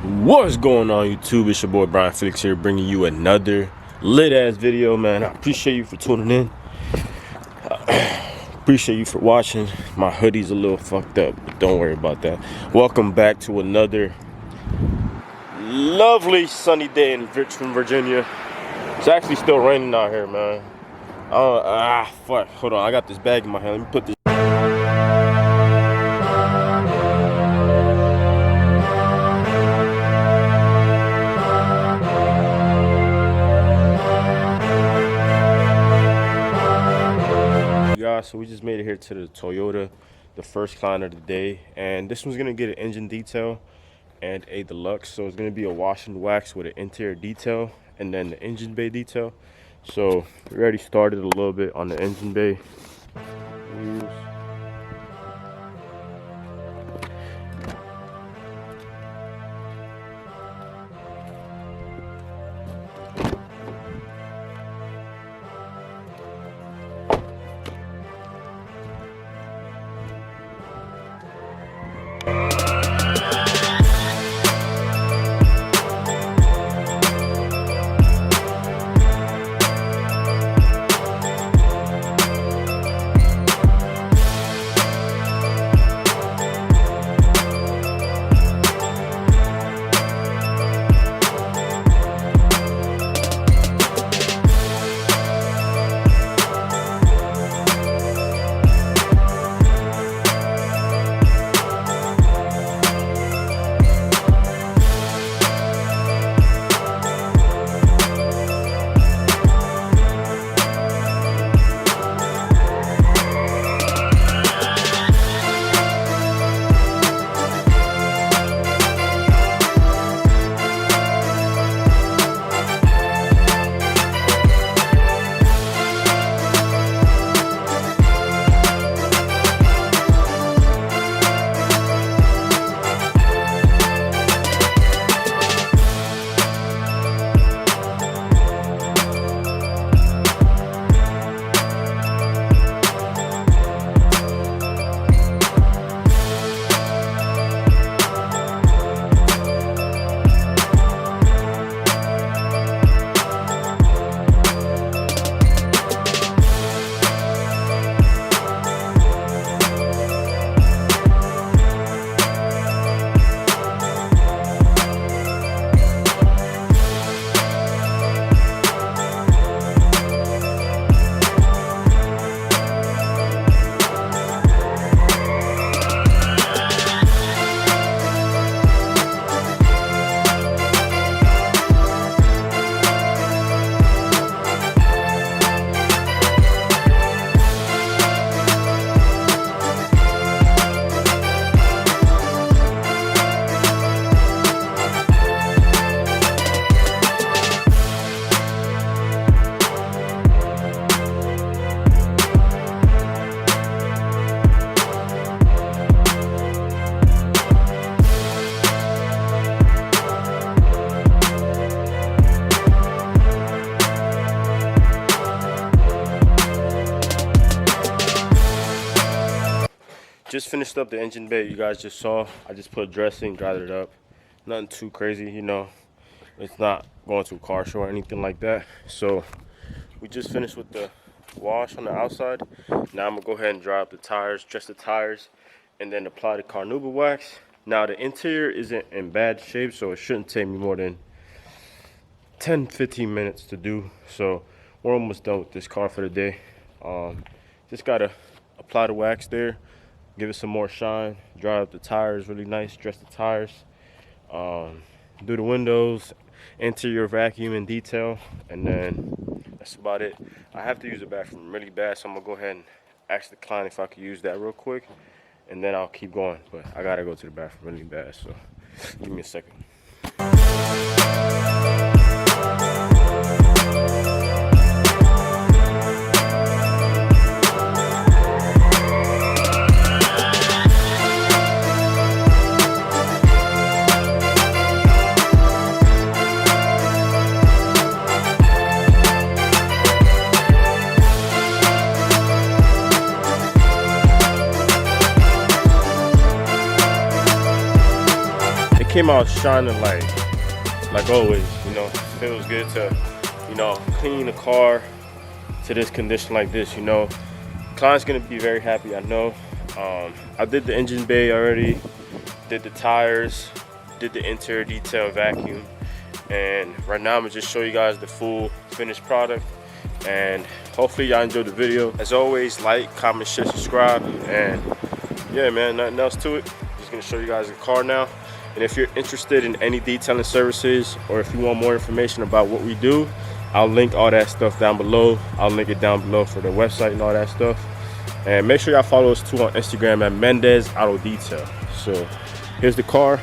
What's going on, YouTube? It's your boy Brian Felix here, bringing you another lit ass video, man. I appreciate you for tuning in. Appreciate you for watching. My hoodie's a little fucked up, but don't worry about that. Welcome back to another lovely sunny day in Richmond, Virginia. It's actually still raining out here, man. Fuck. Hold on, I got this bag in my hand. Let me put this. So we just made it here to the Toyota, the first client of the day, and this one's gonna get an engine detail and a deluxe. So it's gonna be a wash and wax with an interior detail and then the engine bay detail. So we already started a little bit on the engine bay. Just finished up the engine bay. You guys just saw. I just put dressing, dried it up. Nothing too crazy, you know. It's not going to a car show or anything like that. So we just finished with the wash on the outside. Now I'm gonna go ahead and dry up the tires, dress the tires, and then apply the carnauba wax. Now the interior isn't in bad shape, so it shouldn't take me more than 10-15 minutes to do. So we're almost done with this car for the day. Just gotta apply the wax there, give it some more shine, dry up the tires really nice, dress the tires, do the windows, interior vacuum and detail, and then that's about it. I have to use the bathroom really bad, so I'm gonna go ahead and ask the client if I could use that real quick, and then I'll keep going. But I gotta go to the bathroom really bad, so give me a second. came out shining like always. You know, feels good to, you know, clean the car to this condition like this. You know, client's gonna be very happy, I know. I did the engine bay already, did the tires, did the interior detail vacuum, and right now I'm gonna just show you guys the full finished product. And hopefully y'all enjoyed the video. As always, like, comment, share, subscribe, and yeah, man, nothing else to it. Just gonna show you guys the car now. And if you're interested in any detailing services, or if you want more information about what we do, I'll link all that stuff down below. I'll link it down below for the website and all that stuff. And make sure y'all follow us too on Instagram at Mendez Auto Detail. So here's the car.